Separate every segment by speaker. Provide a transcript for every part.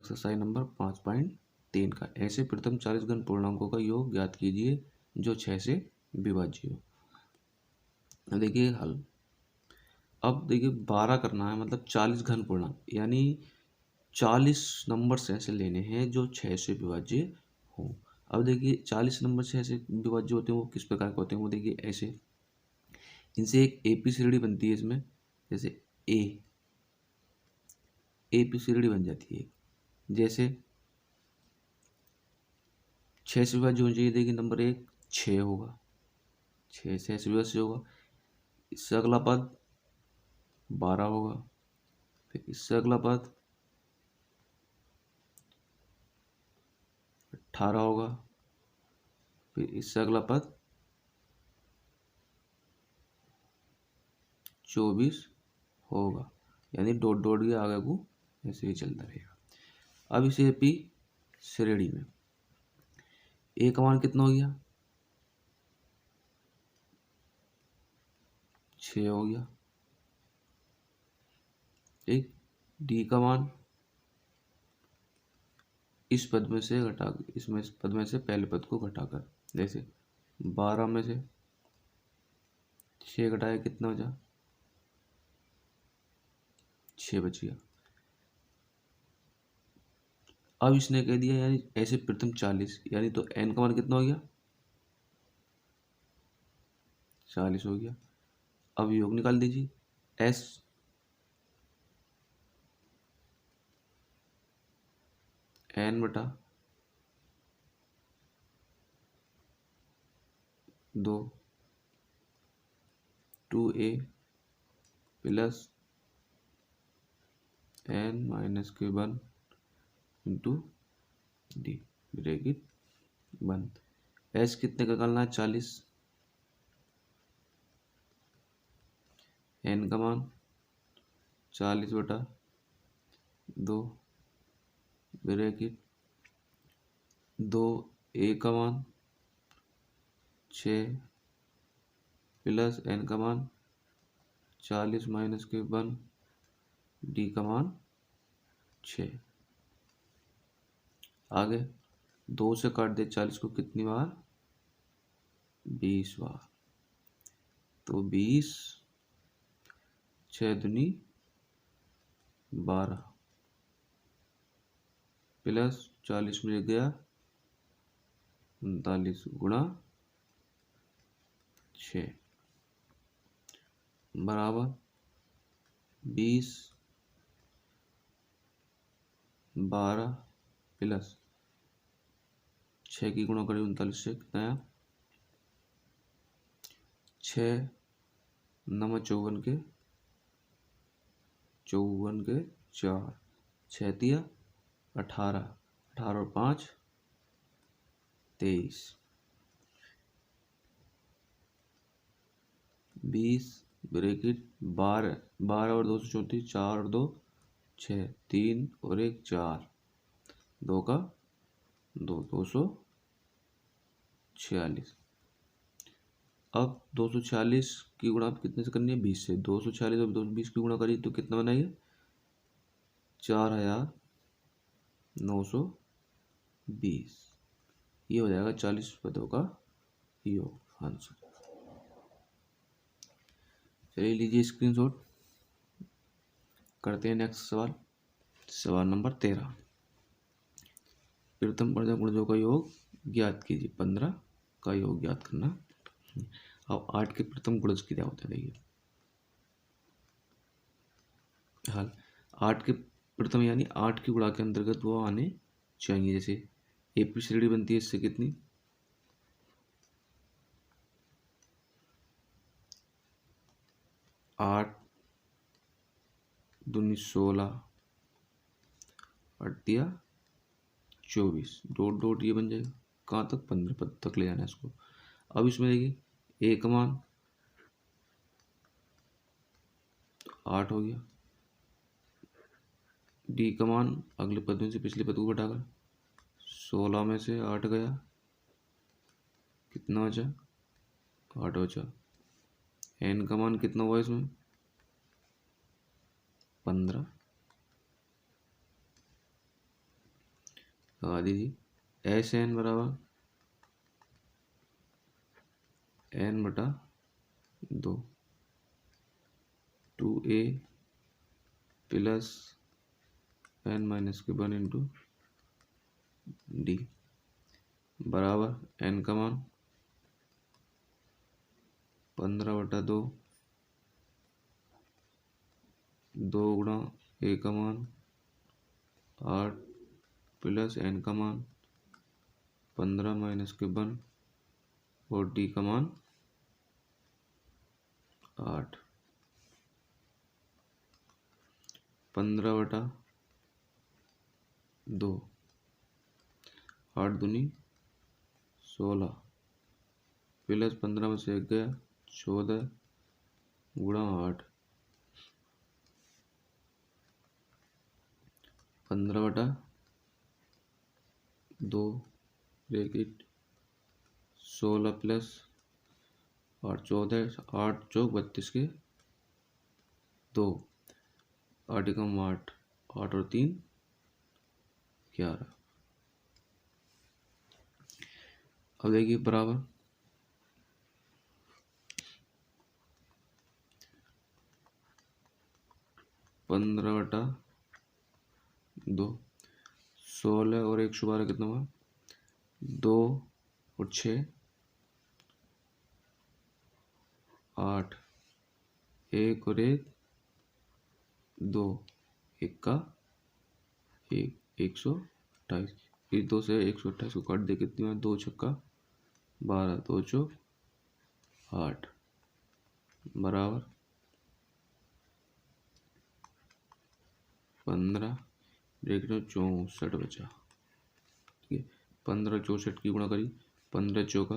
Speaker 1: Exercise number 5.3 का ऐसे प्रथम 40 घन पूर्णांकों का योग ज्ञात कीजिए जो 6 से विभाज्य हो। अब देखिए हल, अब देखिए 12 करना है, मतलब 40 घन पूर्णांक यानी 40 नंबर ऐसे लेने हैं जो 6 से विभाज्य हो। अब देखिए 40 नंबर 6 से विभाज्य होते हैं, वो किस प्रकार के होते हैं, वो देखिए ऐसे, इनसे एक एपी श्रेणी बनती है इसमें, जैसे एपी श्रेणी बन जाती है। जैसे 6 से विभाज्य होना चाहिए, देखिए नंबर 1 6 होगा, 6 से विभाज्य होगा। इससे अगला पद 12 होगा, फिर इससे अगला पद 18 होगा, फिर इससे अगला पद 24 होगा, यानी डॉट डॉट भी आगे को ऐसे ही चलता रहेगा। अब इसे एपी श्रेणी में ए का मान कितना हो गया, 6 हो गया। ठीक, डी का मान इस पद में से घटा, इसमें इस पद में से पहले पद को घटाकर, जैसे 12 में से 6 घटाया कितना बचा, 6 बच गया। अब इसने कह दिया यानी ऐसे प्रथम 40, यानी तो एन का मान कितना हो गया, 40 हो गया। अब योग निकाल दीजिए, एस एन बटा 2 2a प्लस एन माइनस के 1 इंटू डी ब्रैकेट बंद। एस कितने का निकालना है, 40, एन का मान 40 बटा 2 ब्रैकेट 2 ए का मान 6 प्लस एन का मान 40 माइनस के 1 डी का मान 6। आगे 2 से काट दे 40 को कितनी बार, 20 बार, तो 20 6 दूनी 12 प्लस 40 में गया 39 गुणा 6 बराबर 20 12 प्लस 6 की गुणा करें 39 से कितना आया, 6 नमक 54 के 4, 6 दिया 18, 18 और 5 23, 20 ब्रैकेट 12 और 2 34, 4 और 2 6, 3 और 1 4, 2 का 2 246। अब 246 की गुणा कितने से करनी है, 20 से। 246 और 220 की गुणा करी तो कितना बनाइए, 4920। ये हो जाएगा 40 पदों का योग आंसर। चलिए लीजिए स्क्रीनशॉट, करते हैं नेक्स्ट सवाल। सवाल नंबर 13, प्रथम गुणजों का योग ज्ञात कीजिए। 15 का योग ज्ञात करना। अब 8 के प्रथम गुणज क्या होता है, देखिए हाल 8 के प्रथम यानी 8 की गुणा के अंतर्गत वो आने चाहिए। जैसे एपी श्रेणी बनती है इससे कितनी, 8 दूनी 16 8 दिया 24, डॉट डॉट ये बन जाएगा, कहाँ तक 15 पद तक ले जाना है इसको। अब इसमें देखिए ए का मान 8 हो गया, डी का मान अगले पद में से पिछले पद को घटाकर 16 में से 8 गया, कितना बचा, 8 बचा। एन का मान कितना हुआ इसमें, 15 लगा दीजिए। एस एन बराबर n बटा 2 2a प्लस n माइनस के 1 इंटू डी बराबर n का मान 15/2 2 गुणा a का मान 8 प्लस n का मान 15 माइनस के 1 और d का मान 8 15/2 8 दूनी 16 प्लस 15 में से 1 गया 14 गुणा 8 15/2 ब्रैकेट 16 प्लस 8 14 8 चौक 32 के 2 8 एकम 8 8 और 3 11। अब देखिए बराबर 15/2 16 और 112 कितना हुआ 2 और 6 8 1 और 1 2 1 का 128 इस 2 से 128 को काट दे कितनी बार 2 छक्का 12 2 चौक 8 बराबर 15 ब्रैकेट में 64 बचा। ठीक है 15 64 की गुणा करी 15 चौका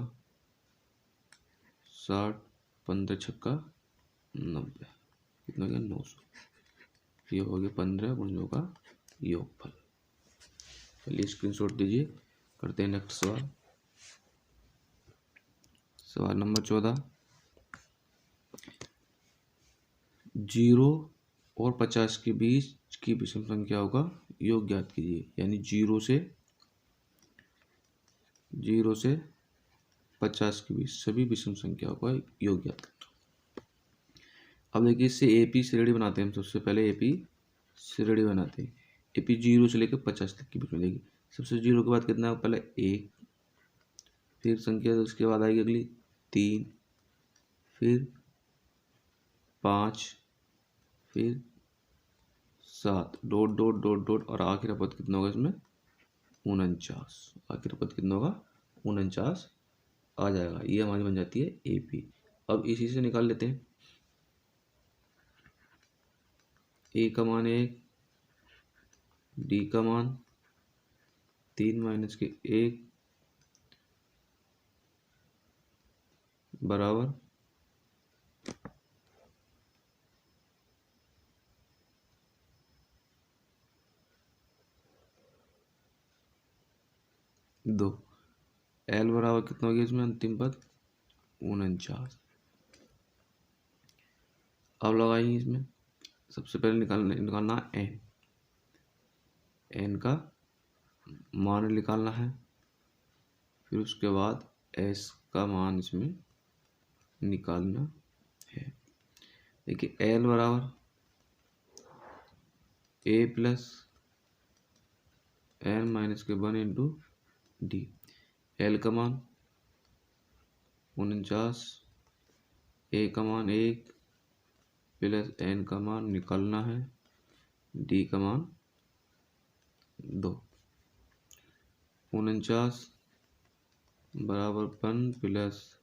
Speaker 1: 60 15 छक्का 90 कितना गया 900। ये हो गया 15 गुणजों का योगफल। चलिए स्क्रीनशॉट दीजिए करते हैं नेक्स्ट सवाल। सवाल नंबर 14 0 और 50 के बीच की विषम संख्याओं का योग ज्ञात कीजिए। यानी 0 से 50 के बीच सभी विषम संख्याओं का योग ज्ञात करना। अब देखिए इससे एपी श्रेणी बनाते हैं हम। सबसे पहले एपी श्रेणी बनाते हैं। एपी 0 से लेकर 50 तक के बीच में। देखिए सबसे 0 के बाद कितना है पहले 1 फिर संख्या तो उसके बाद आएगी अगली 3 फिर 5 फिर 7 डॉट डॉट डॉट डॉट और आखिरी पद कितना होगा इसमें 49। आखिरी पद कितना होगा 49 आ जाएगा। ये हमारी बन जाती है एपी। अब इसी से निकाल लेते हैं। ए का मान 1 डी का मान 3 माइनस के 1 बराबर 2। एल बराबर कितना हो गया इसमें अंतिम पद 49। अब लगाइए इसमें सबसे पहले निकालना एन। एन का मान निकालना है। फिर उसके बाद एस का मान इसमें निकालना है। देखिए एल बराबर ए प्लस एन माइनस के 1 इंटू डी। एल का मान 49 ए का मान 1 प्लस एन का मान निकालना है डी का मान 2। 49 बराबर 1 प्लस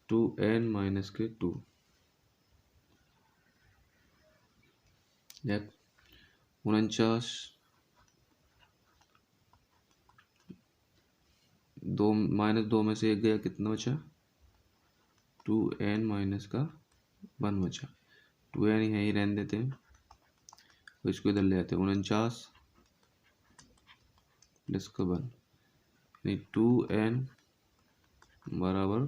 Speaker 1: 2n माइनस के 2। 49 2 माइनस 2 में से 1 गया कितना बचा 2n माइनस का 1 बचा। 2n यहीं रहने देते हैं तो इसको इधर ले आते हैं। 49 प्लस का 1 यानी 2n बराबर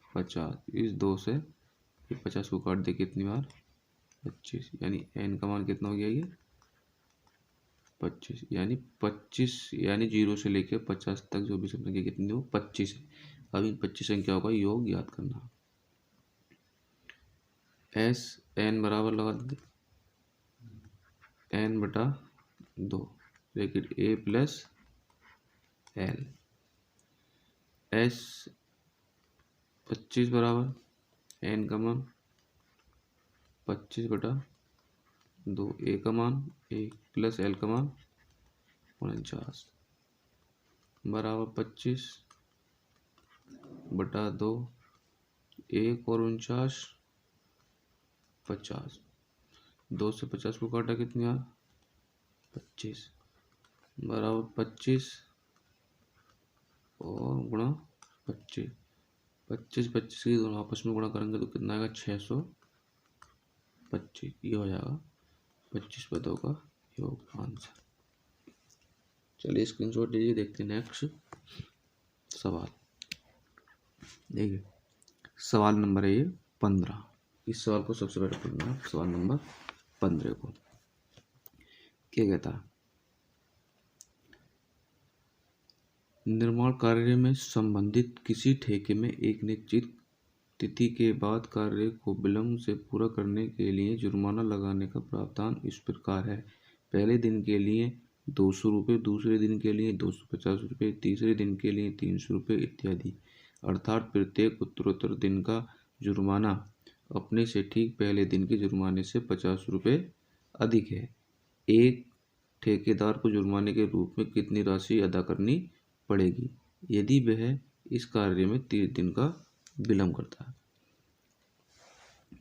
Speaker 1: 50। इस 2 से 50 को काट दे कितनी बार 25 यानी n का मान कितना हो गया ये 25 यानी 25 यानी 0 से लेकर 50 तक जो भी संख्या कितनी हो 25 है। अब इन 25 संख्याओं का योग याद करना। एस एन बराबर लगा देते एन बटा 2 ब्रैकेट ए प्लस एल। एस 25 बराबर एन का मान 25 बटा 2, ए का मान 1 प्लस एल का मान 49 बराबर 25 बटा 2, 1 और 49 50। 2 से 50 को काटा कितनी आ 25 बराबर 25 और गुणा 25। 25 की दोनों आपस में गुणा करेंगे तो कितना आएगा 625। ये हो जाएगा 25 पदों का योग आंसर। चलिए स्क्रीनशॉट लीजिए, देखते हैं नेक्स्ट सवाल। देखिए सवाल नंबर है ये 15। इस सवाल को सबसे पहले पढ़ना है। सवाल नंबर 15 को क्या कहता है, निर्माण कार्य में संबंधित किसी ठेके में एक निश्चित तिथि के बाद कार्य को विलंब से पूरा करने के लिए जुर्माना लगाने का प्रावधान इस प्रकार है। पहले दिन के लिए 200 रुपये, दूसरे दिन के लिए 250 रुपये, तीसरे दिन के लिए 300 रुपये इत्यादि। अर्थात प्रत्येक उत्तरोत्तर दिन का जुर्माना अपने से ठीक पहले दिन के जुर्माने से 50 रुपये अधिक है। एक ठेकेदार को जुर्माने के रूप में कितनी राशि अदा करनी पड़ेगी यदि वह इस कार्य में 30 दिन का विलंब करता है।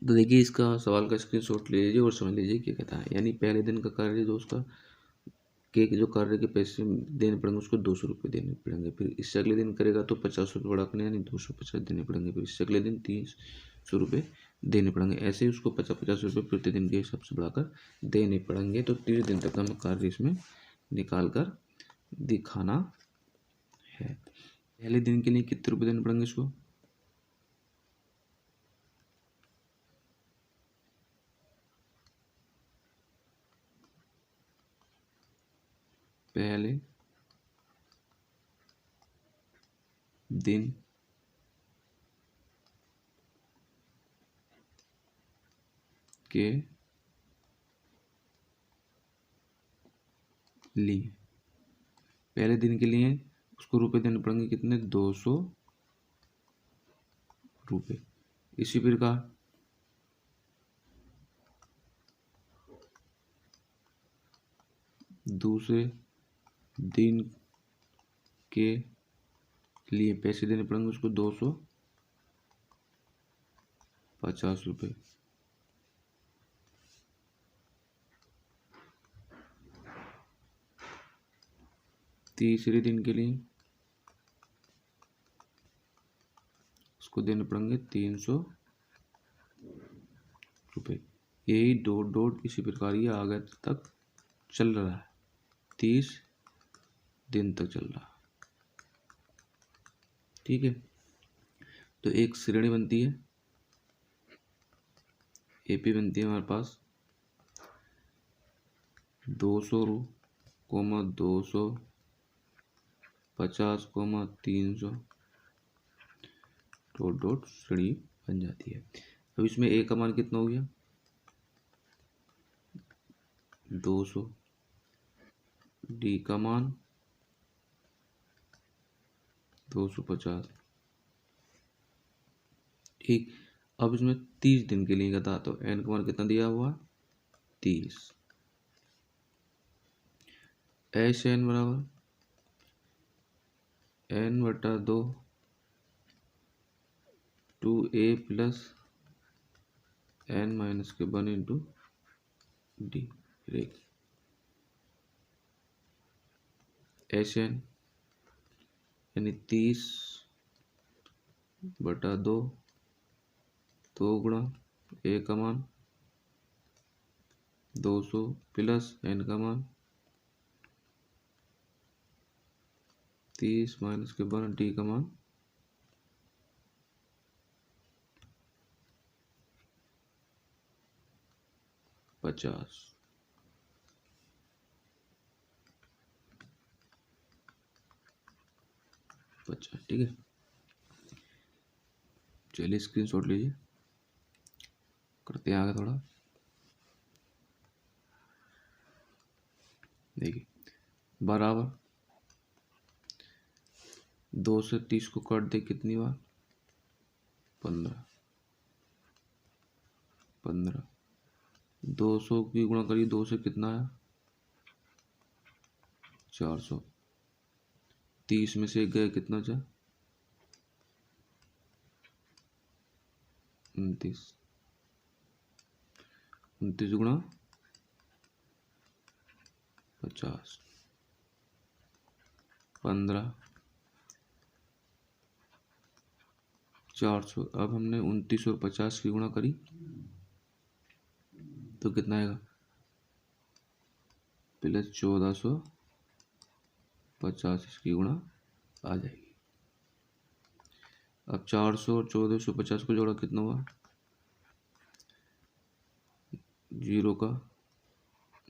Speaker 1: तो देखिए इसका सवाल का स्क्रीनशॉट ले लीजिए और समझ लीजिए क्या कहता है। यानी पहले दिन का कार्य जो उसका के जो कार्य के पैसे देने पड़ेंगे उसको 200 रुपये देने पड़ेंगे। फिर इससे अगले दिन करेगा तो 50 रुपये बढ़ाने यानी 250 देने पड़ेंगे। फिर इससे अगले दिन 300 रुपये देने पड़ेंगे। ऐसे ही उसको 50-50 रुपये प्रतिदिन के हिसाब से बढ़ाकर देने पड़ेंगे। तो 30 दिन तक हमें कार्य इसमें निकाल कर दिखाना है। पहले दिन के लिए कितने रुपये देने पड़ेंगे इसको, पहले दिन के लिए, पहले दिन के लिए उसको रुपए देने पड़ेंगे कितने 200 रुपये। इसी प्रकार दूसरे दिन के लिए पैसे देने पड़ेंगे उसको 250 रुपये। तीसरे दिन के लिए उसको देने पड़ेंगे 300 रुपये। यही डॉट डॉट इसी प्रकार ये आगे तक चल रहा है, 30 दिन तक चल रहा है। ठीक है, तो एक श्रेणी बनती है, एपी बनती है हमारे पास 200 कोमा 250 300 डॉट डॉट श्रेणी बन जाती है। अब इसमें ए का मान कितना हो गया 200, डी का मान 250। ठीक, अब इसमें 30 दिन के लिए था तो एन का मान कितना दिया हुआ 30। एच एन बराबर एन बटा 2 2a प्लस एन माइनस के 1 इंटू डी। एच एन यानी 30 बटा 2 गुणा ए का मान 200 प्लस एन का मान 30 माइनस के 1 डी का मान 50। 50। ठीक है, चलिए स्क्रीनशॉट लीजिए, करते हैं आगे थोड़ा। देखिए बराबर 2 से 30 को काट दे कितनी बार, 15। 200 की गुणा करिए 2 से कितना है, 400। 30 में से 1 गया कितना बचा, 29। 29 गुणा 50, 15, 400। अब हमने 29 और 50 की गुणा करी तो कितना आएगा, प्लस 1450 इसकी गुणा आ जाएगी। अब 400 और 1450 को जोड़ा कितना हुआ, 0 का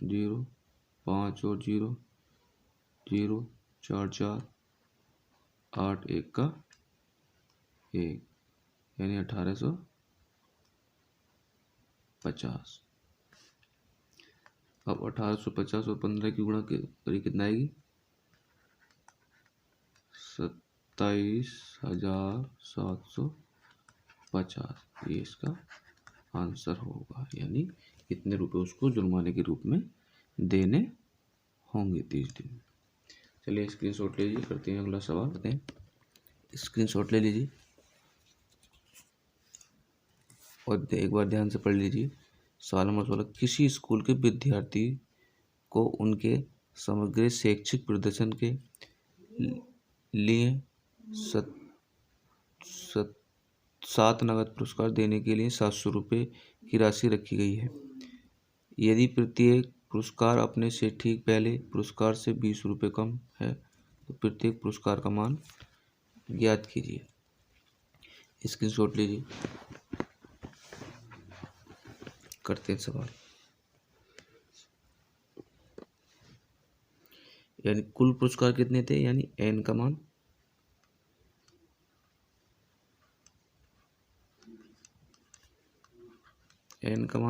Speaker 1: 0, 5 और 0, 0, 4 4, 8 1 का 1, यानी 1850। अब 1850 और 15 की गुणा करी कितना आएगी, 27,750। ये इसका आंसर होगा, यानी कितने रुपए उसको जुर्माने के रूप में देने होंगे 30 दिन। चलिए स्क्रीनशॉट ले लीजिए, करते हैं अगला सवाल। करते हैं, स्क्रीनशॉट ले लीजिए और एक बार ध्यान से पढ़ लीजिए। सवाल नंबर 16, किसी स्कूल के विद्यार्थी को उनके समग्र शैक्षिक प्रदर्शन के लिए 7 नगद पुरस्कार देने के लिए 700 रुपये की राशि रखी गई है। यदि प्रत्येक पुरस्कार अपने से ठीक पहले पुरस्कार से 20 रुपये कम है तो प्रत्येक पुरस्कार का मान ज्ञात कीजिए। स्क्रीनशॉट लीजिए, करते हैं सवाल। यानी कुल पुरस्कार कितने थे, यानी n का मान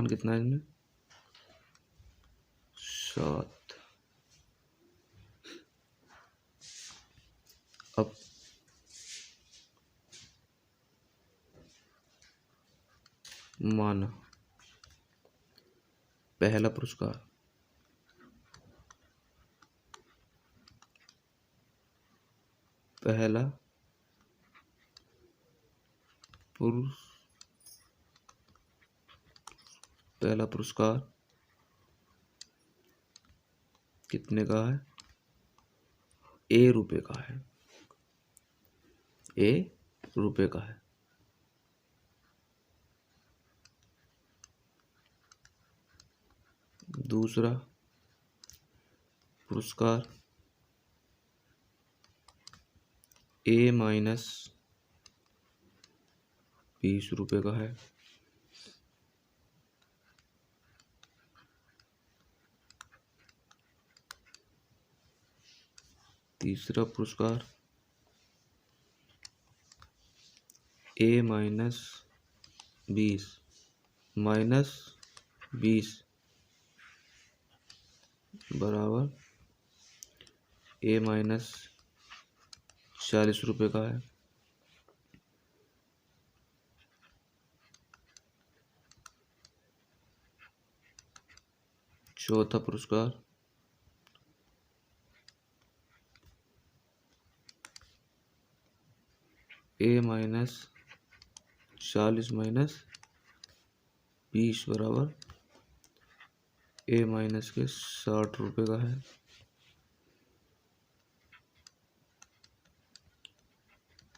Speaker 1: कितना है इसमें, 7। अब माना पहला पुरस्कार पहला पुरस्कार कितने का है, A रुपए का है, A रुपए का है। दूसरा पुरस्कार A माइनस 20 रुपए का है। तीसरा पुरस्कार A माइनस 20 बराबर A माइनस 40 रुपये का है। चौथा पुरस्कार A माइनस 40 माइनस 20 बराबर A माइनस के 60 रुपये का है।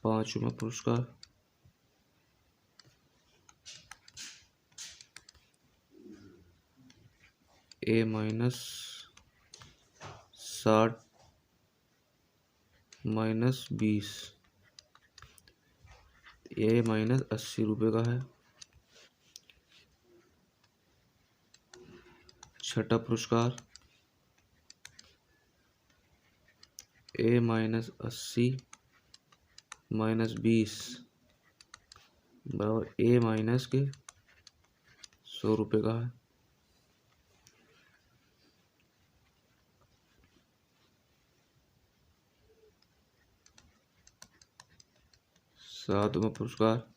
Speaker 1: पांचवा पुरस्कार A minus 60 minus 20, A minus 80 रुपये का है। छठा पुरस्कार A माइनस 80 माइनस 20 बराबर ए माइनस के 100 रुपये का है। सातवां पुरस्कार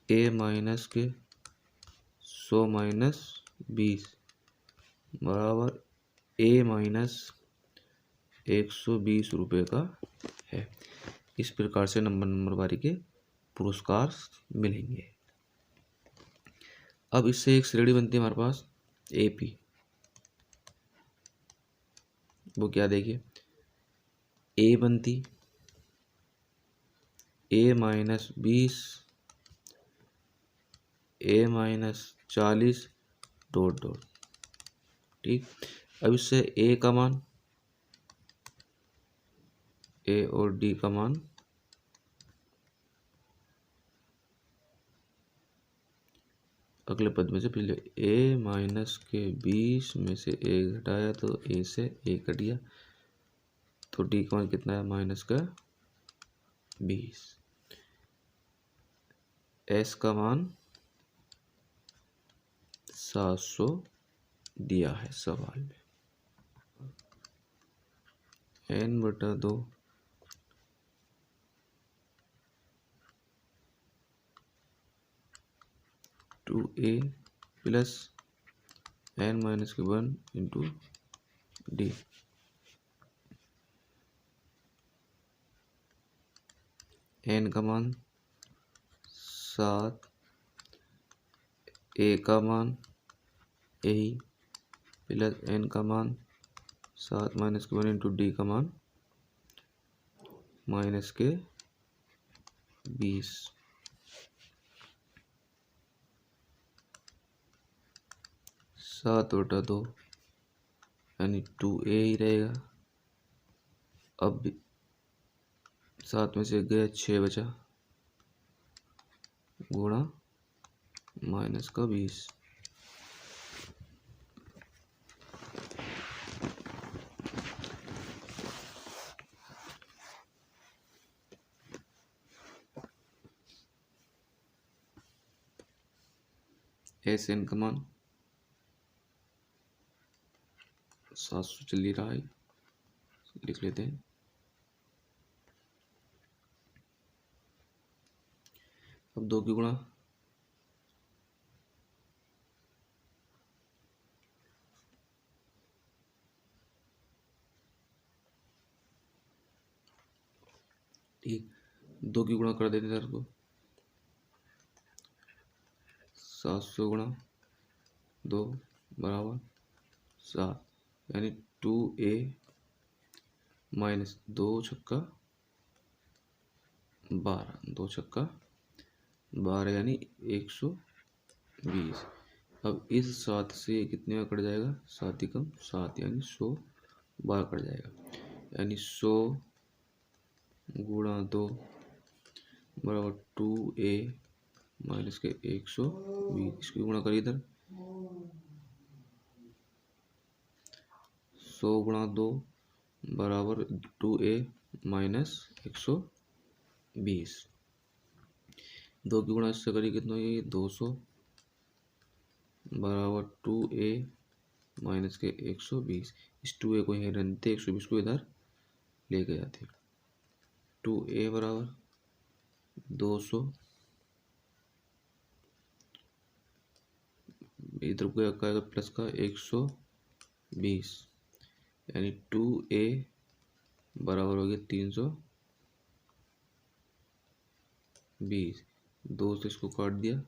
Speaker 1: ए माइनस के 100 माइनस 20 बराबर ए माइनस 120 रुपये का है। इस प्रकार से नंबर बारी के पुरस्कार मिलेंगे। अब इससे एक श्रेणी बनती है हमारे पास एपी। वो क्या देखिए, ए बनती ए माइनस 20 ए माइनस 40 डॉट डॉट। ठीक, अब इससे ए का मान ए और डी का मान अगले पद में से पिछले ए माइनस के 20 में से ए घटाया तो ए से ए कट गया, तो डी का मान कितना है माइनस का 20। एस का मान 700 दिया है सवाल में। n/2 2a plus n-1 into D. n का मान 7, a का मान यही प्लस n का मान 7-1 इंटू डी का मान माइनस के 20। 7/2 यानी 2a ही रहेगा। अब 7 में से गया 6 बचा गुणा माइनस का 20। एस एन का मान 700 चल ही रहा है, लिख लेते हैं। अब 2 की गुणा ठीक, 2 की गुणा कर देते हैं को 700 गुणा 2 बराबर 7 यानी 2a माइनस 2 छक्का 12, 2 छक्का 12 यानी 120। अब इस 7 से कितने का कट जाएगा, 7 ही कम 7 यानी 100 12 कट जाएगा, यानी 100 गुणा 2 बराबर 2a माइनस के 120। इसकी गुणा करिए इधर 100 गुणा 2 बराबर 2a माइनस 120। 2 की गुणा इससे करिए कितना ये 200 बराबर 2a माइनस के 120। इस 2a को यहीं रहने देते, 120 को इधर लेके जाते। 2a बराबर 200 इधर को आएगा प्लस का 120 यानी 2a बराबर हो गया 320। 2 से इसको काट दिया,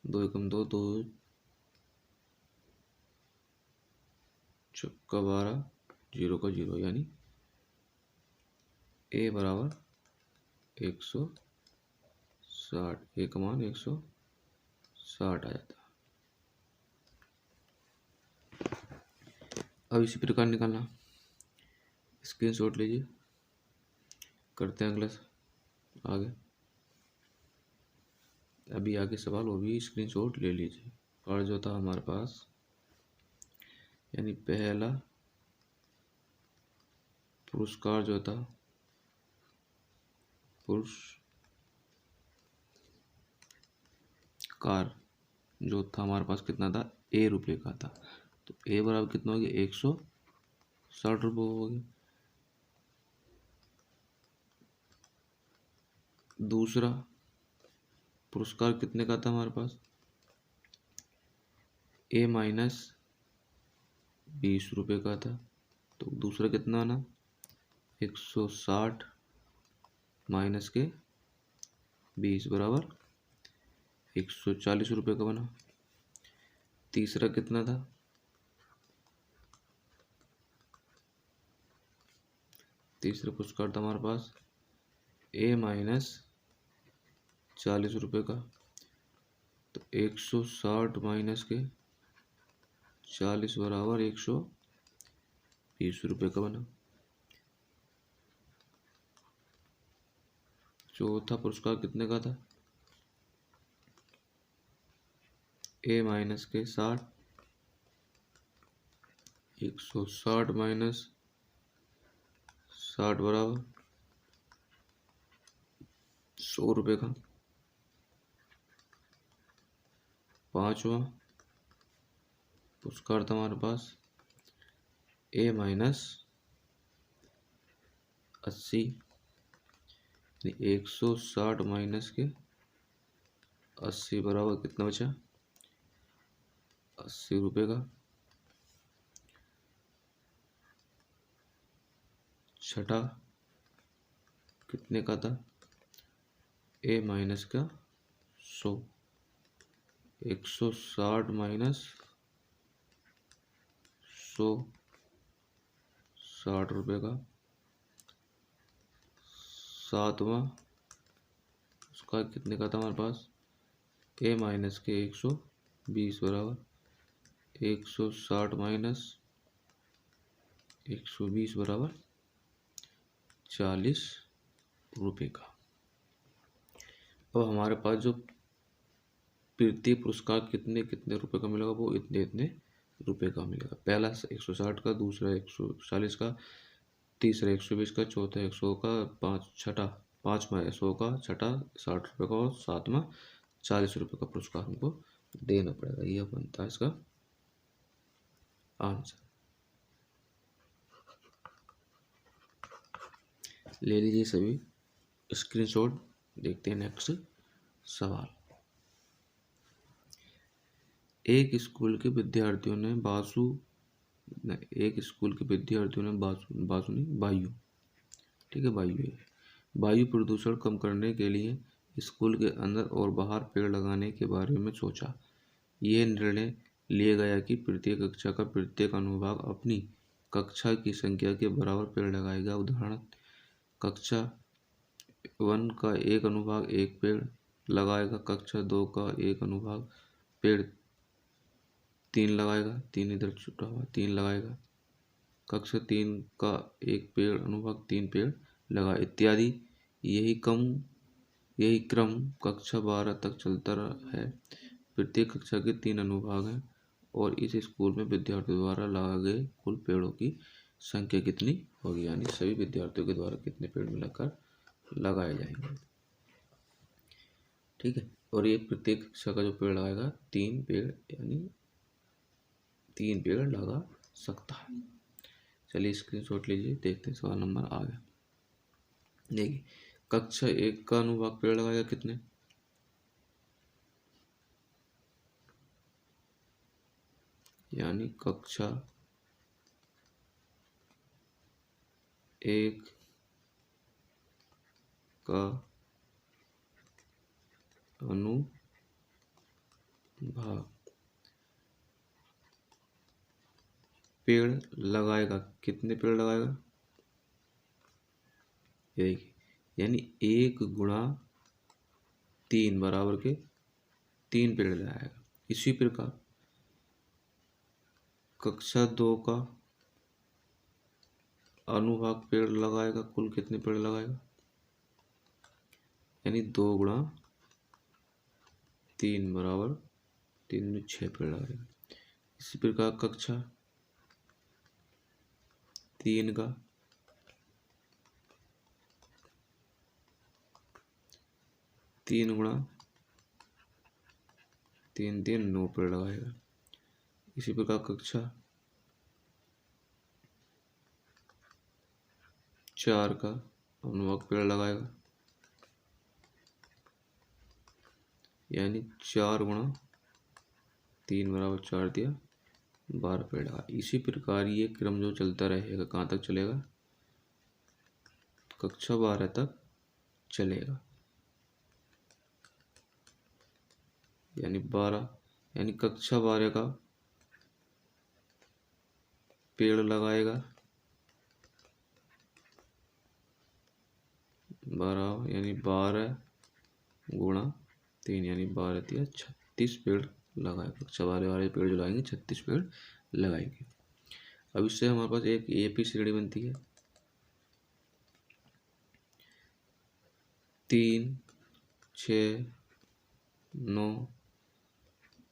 Speaker 1: 2 एकम 2, 2 छक्का 12, 0 का 0 यानी a बराबर 160, a का मान 160 आ जाता। अब इसी प्रकार निकालना, स्क्रीनशॉट लीजिए, करते हैं अगला आगे। अभी आगे सवाल वो भी स्क्रीनशॉट ले लीजिए। और जो था हमारे पास यानी पुरस्कार जो था, पुरस्कार जो था हमारे पास कितना था, ₹1 का था। तो ए बराबर कितना हो गया, 160 रुपये हो गया। दूसरा पुरस्कार कितने का था हमारे पास, ए माइनस 20 रुपये का था। तो दूसरा कितना आना, 160 माइनस के 20 बराबर 140 रुपये का बना। तीसरा कितना था, तीसरा पुरस्कार था हमारे पास ए माइनस 40 रुपये का। तो 160 माइनस के 40 बराबर 120 रुपये का बना। चौथा पुरस्कार कितने का था, ए माइनस के 60, 160 माइनस 60 बराबर 100 रुपये का। पांचवा पुरस्कार था हमारे पास ए माइनस 80, 160 माइनस के 80 बराबर कितना बचा, 80 रुपये का। छठा कितने का था, ए माइनस का 100, 160 माइनस 100 60 रुपये का। सातवां उसका कितने का था हमारे पास, ए माइनस के 120 बराबर 160 माइनस 120 बराबर 40 रुपये का। अब हमारे पास जो प्रत्येक पुरस्कार कितने कितने रुपए का मिलेगा, वो इतने इतने रुपए का मिलेगा। पहला 160 का, दूसरा 140 का, तीसरा 120 का, चौथा 100 का, छठा पाँचवा 100 का, छठा 60 रुपये का और सातवां 40 रुपये का पुरस्कार हमको देना पड़ेगा। यह बनता है इसका आंसर। ले लीजिए सभी स्क्रीनशॉट। देखते हैं नेक्स्ट सवाल। एक स्कूल के विद्यार्थियों ने वायु प्रदूषण कम करने के लिए स्कूल के अंदर और बाहर पेड़ लगाने के बारे में सोचा। यह निर्णय लिया गया कि प्रत्येक कक्षा का प्रत्येक अनुभाग अपनी कक्षा की संख्या के बराबर पेड़ लगाएगा। उदाहरण, कक्षा 1 का एक अनुभाग 1 पेड़ लगाएगा, कक्षा 2 का एक अनुभाग पेड़ 3 लगाएगा, 3 इधर छुटा हुआ 3 लगाएगा, कक्षा 3 का एक पेड़ अनुभाग 3 पेड़ लगा इत्यादि। यही क्रम कक्षा 12 तक चलता है। प्रत्येक कक्षा के 3 अनुभाग हैं और इस स्कूल में विद्यार्थियों द्वारा लगाए गए कुल पेड़ों की संख्या कितनी होगी, यानी सभी विद्यार्थियों के द्वारा कितने पेड़ मिलाकर लगाए जाएंगे। ठीक है, और ये प्रत्येक कक्षा का जो पेड़ लगाएगा 3 पेड़, यानी 3 पेड़ लगा सकता है। चलिए स्क्रीनशॉट लीजिए, देखते हैं सवाल नंबर आ गया। देखिए, कक्षा 1 का अनुभाग पेड़ लगाएगा कितने, यानी कक्षा 1 का अनुभाग पेड़ लगाएगा कितने पेड़ लगाएगा, देखिए, यानी 1 गुणा 3 बराबर के 3 पेड़ लगाएगा। इसी प्रकार कक्षा 2 का अनुभाग पेड़ लगाएगा, कुल कितने पेड़ लगाएगा, यानी 2 गुणा 3 बराबर 3 में 6 पेड़ लगाएगा। इसी प्रकार कक्षा 3 का 3 गुणा 3 3 9 पेड़ लगाएगा। इसी प्रकार कक्षा 4 का अनुवाक पेड़ लगाएगा, यानी 4 गुणा 3 बराबर 4 दिया, 12 पेड़ लगा। इसी प्रकार ये क्रम जो चलता रहेगा, कहाँ तक चलेगा? कक्षा 12 तक चलेगा, यानी 12, यानी कक्षा 12 का पेड़ लगाएगा 12, यानी 12 गुणा 3, यानी 12 दिया 36 पेड़ लगाएगा। कक्षा 12 वाले पेड़ जो लगाएंगे 36 पेड़ लगाएंगे। अब इससे हमारे पास एक एपी श्रेणी बनती है। 3 6 9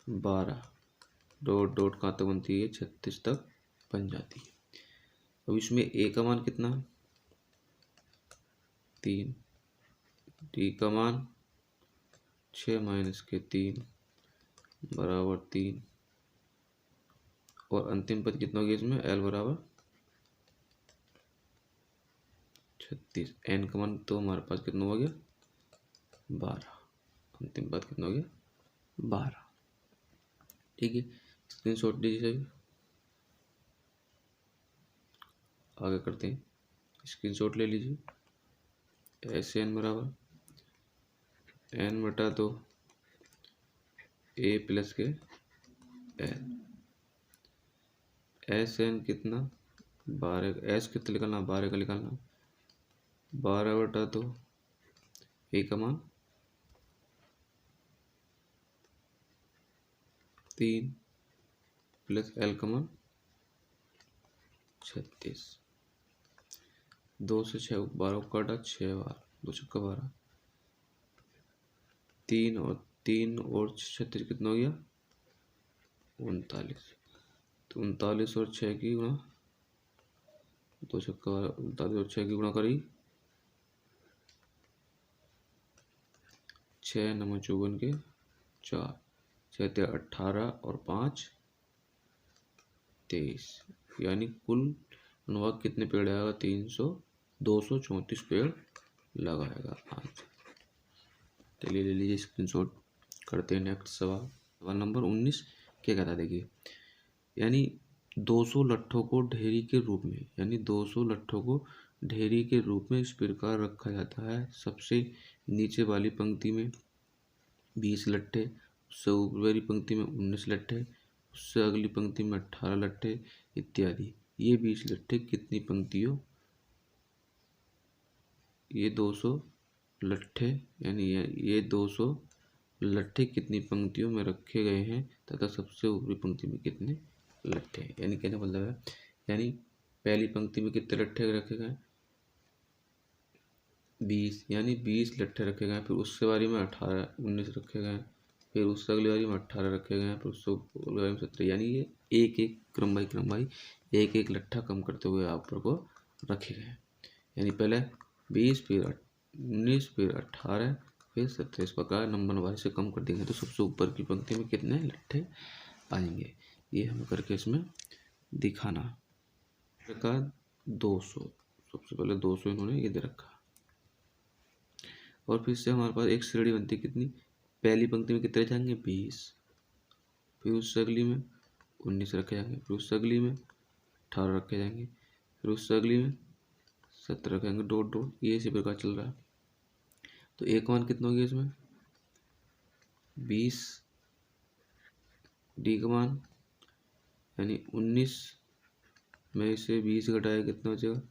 Speaker 1: 12 डॉट डॉट कहाँ तक बनती है? 36 तक बन जाती है। अब इसमें ए का मान कितना? 3, डी का मान 6 माइनस के 3 बराबर 3, और अंतिम पद कितना हो गया इसमें? एल बराबर 36। एन का मान तो हमारे पास कितना हो गया? 12। अंतिम पद कितना हो गया? 12। ठीक है, स्क्रीनशॉट लीजिए सभी। आगे करते हैं, स्क्रीनशॉट ले लीजिए। एस एन बराबर एन बटा 2 ए प्लस के एल। एस एन कितना? 12। एस कितना निकालना? 12 का निकालना। 12 बटा 2 ए का मान 3 प्लस एल का मान 36। 2 से 6 12 काटा, 6 बार 2 छक्का 12, 3 और 36 कितना हो गया? 39। तो 39 और 6 की गुणा, 2 छक्का 12, 39 और 6 की गुणा करी 6 9 54 के 4, 6 तेरह 18 और 5 23, यानी कुल अनुवाद कितने पेड़ आएगा? 234 पेड़ लगाएगा आज। चलिए ले लीजिए स्क्रीनशॉट, करते हैं नेक्स्ट सवाल। सवाल नंबर 19 क्या कहता है देखिए, यानी 200 लट्ठों को ढेरी के रूप में, यानी 200 लट्ठों को ढेरी के रूप में इस प्रकार रखा जाता है। सबसे नीचे वाली पंक्ति में 20 लट्ठे, उससे ऊपर वाली पंक्ति में 19 लट्ठे, उससे अगली पंक्ति में 18 लट्ठे इत्यादि। ये 20 लट्ठे कितनी पंक्तियों, ये 200 लट्ठे, यानी ये 200 लट्ठे कितनी पंक्तियों में रखे गए हैं तथा सबसे ऊपरी पंक्ति में कितने लट्ठे हैं। यानी कहने मतलब है, यानी पहली पंक्ति में कितने लट्ठे रखे गए? 20, यानी 20 लट्ठे रखे गए। फिर उससे बारी में 18 19 रखे गए, फिर उससे अगली बारी में 18 रखे गए, फिर उससे अगली बारी में 17, यानी ये एक एक क्रम बाई एक एक लट्ठा कम करते हुए आप को रखे गए। यानी पहले 20, फिर 19, फिर 18, फिर 17, इस प्रकार नंबर वारी से कम कर देंगे तो सबसे ऊपर की पंक्ति में कितने लट्ठे आएंगे, ये हम करके इसमें दिखाना। प्रकार 200, सबसे पहले 200 इन्होंने ये दे रखा, और फिर से हमारे पास एक श्रेणी बनती है कितनी? पहली पंक्ति में कितने जाएंगे? 20, फिर उससे अगली में 19 रखे जाएंगे, फिर उससे अगली में 18 रखे जाएंगे, फिर उससे अगली में 17 रखेंगे, डॉट डॉट, ये इसी प्रकार चल रहा है। तो एक मान कितना हो गया इसमें? 20, डी का मान, यानी 19 में से 20 घटाया कितना बचेगा?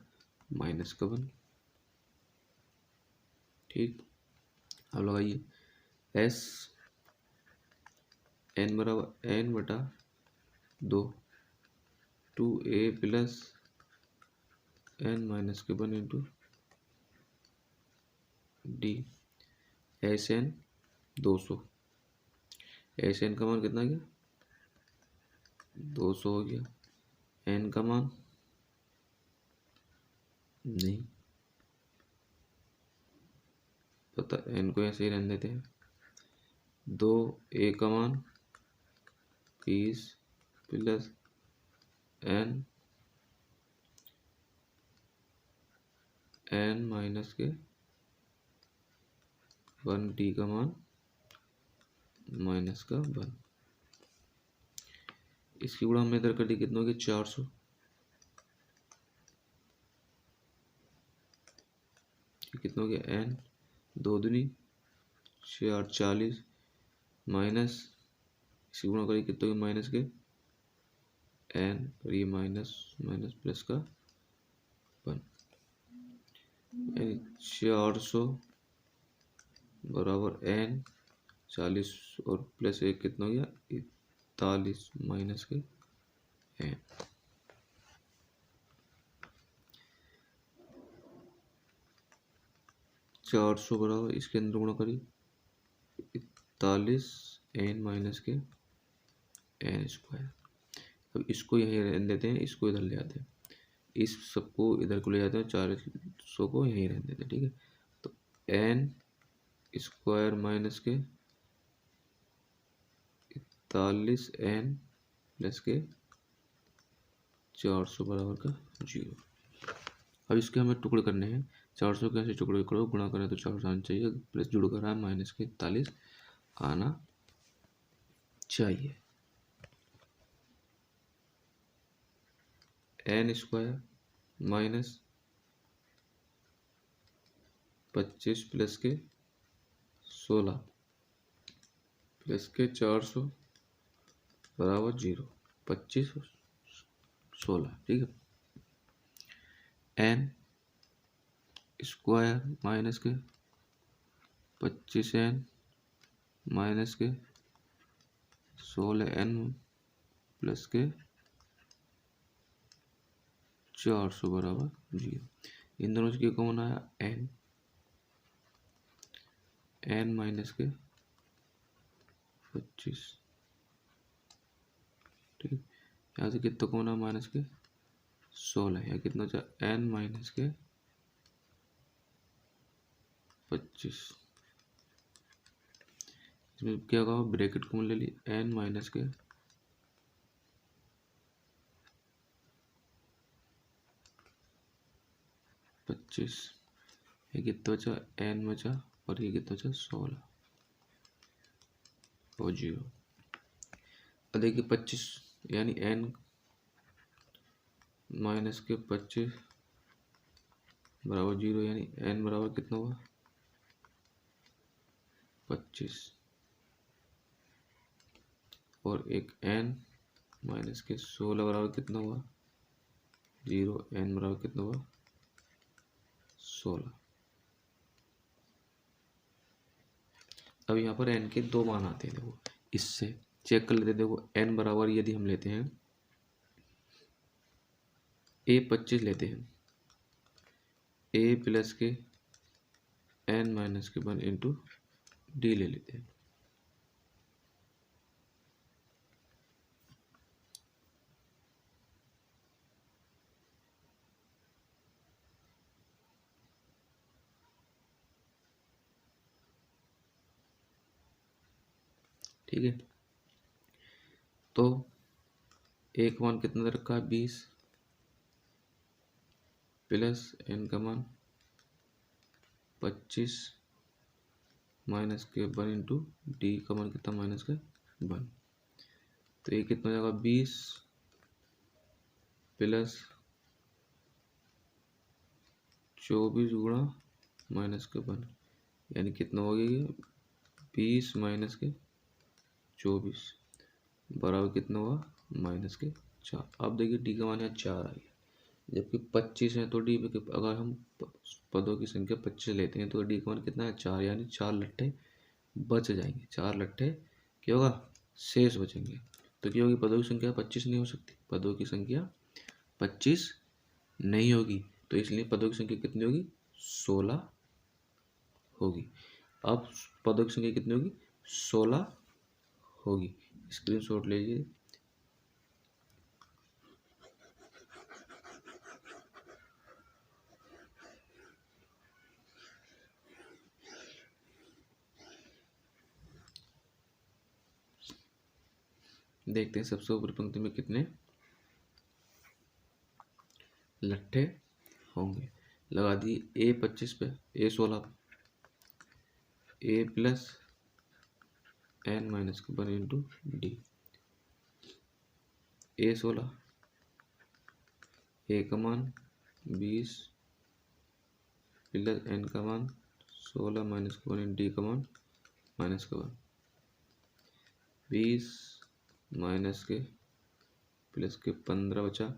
Speaker 1: माइनस का 1। ठीक, अब लगाइए एस एन बराबर एन बटा 2 2a प्लस एन माइनस के 1 into D. S N 200, S N का मान कितना गया? 200 हो गया। एन का मान नहीं पता n को ऐसे ही रहने देते हैं। 2 a का मान 20 प्लस n माइनस के 1 d का मान माइनस का 1। इसकी गुणा हमने इधर कर दी, कितना हो गया 400। कितना हो गया n 2 दूनी 4 40 माइनस, इसकी गुणा करिए कितना हो गया माइनस के n और ये माइनस माइनस प्लस का 1, यानी 400 बराबर n 40 और प्लस 1 कितना हो गया 41 माइनस के n। चार सौ बराबर इसके अंदर गुणा करिए 41 n माइनस के n स्क्वायर। अब इसको यहीं रहने देते हैं, इसको इधर ले आते हैं, इस सबको इधर को ले जाते हैं, 400 को यहीं रहने देते हैं। ठीक है, तो n स्क्वायर माइनस के 41 n प्लस के 400 बराबर का 0। अब इसके हमें टुकड़े करने हैं। 400 के ऐसे टुकड़े करो, गुणा करें तो 400 आना चाहिए, प्लस जुड़ कर रहा है माइनस के 41 आना चाहिए। n स्क्वायर माइनस 25 प्लस के 16 प्लस के 400 बराबर 0, 25 16। ठीक है, n स्क्वायर माइनस के 25n माइनस के 16n प्लस के 400 बराबर 0। इन दोनों से कौन आया n माइनस के 25। ठीक है, यहाँ से कितना कौन है माइनस के 16, या कितना चाहे n माइनस के 25। इसमें क्या कहा, ब्रैकेट कौन ले ली, n माइनस के 25, ये कितना बचा n बचा और ये कितना बचा 16 और 0। अब देखिए 25 यानी n माइनस के 25 बराबर 0, यानी n बराबर कितना हुआ 25, और एक n माइनस के 16 बराबर कितना हुआ 0, n बराबर कितना हुआ 16। अब यहाँ पर n के दो मान आते हैं, देखो इससे चेक कर लेते हैं। देखो n बराबर यदि हम लेते हैं a 25 लेते हैं, a प्लस के n माइनस के 1 इंटू डी ले लेते हैं। ठीक है, तो एक मान कितना दे रखा है 20 प्लस n का मान 25 माइनस के 1 इंटू डी का मान कितना माइनस के 1। तो ये कितना हो जाएगा 20 प्लस 24 गुणा माइनस के 1, यानी कितना हो गया 20 माइनस के 24 बराबर कितना हुआ माइनस के 4। अब देखिए डी का मान यहाँ 4 आ गया, जबकि 25 है तो डी पे अगर हम पदों की संख्या 25 लेते हैं तो डी का मान कितना है 4, यानी 4 लट्ठे बच जाएंगे, 4 लट्ठे क्या होगा शेष बचेंगे। तो क्या होगी, पदों की संख्या 25 नहीं हो सकती, पदों की संख्या 25 नहीं होगी, तो इसलिए पदों की संख्या कितनी होगी 16 होगी। अब पदों की संख्या कितनी होगी 16 होगी। स्क्रीनशॉट लीजिए। देखते हैं सबसे ऊपरी पंक्ति में कितने लट्ठे होंगे। लगा दिए ए 25 पे, a 16, a plus n minus 1 into d. A 16, a का मान 20 प्लस एन का मान 16 माइनस 1 डी का मान माइनस का 1। 20 माइनस के प्लस के 15 बचा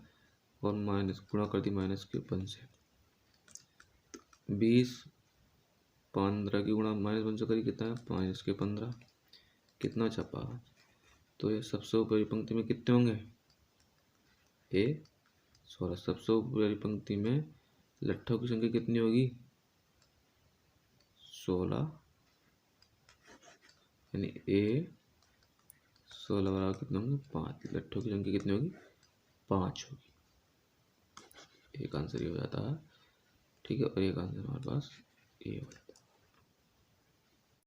Speaker 1: और माइनस गुणा कर दी माइनस के 1 से। 20 15 की गुणा माइनस 1 से करी कितना है, माइनस के 15, कितना बचा 5। तो ये सबसे ऊपरी पंक्ति में कितने होंगे, ए 16। सबसे ऊपरी पंक्ति में लट्ठों की संख्या कितनी होगी, 16, यानी ए 16 बराबर कितने होंगे, 5। लट्ठों की संख्या कितनी होगी, 5 होगी। एक आंसर ये हो जाता है, ठीक है। और एक आंसर हमारे पास ये हो जाता है।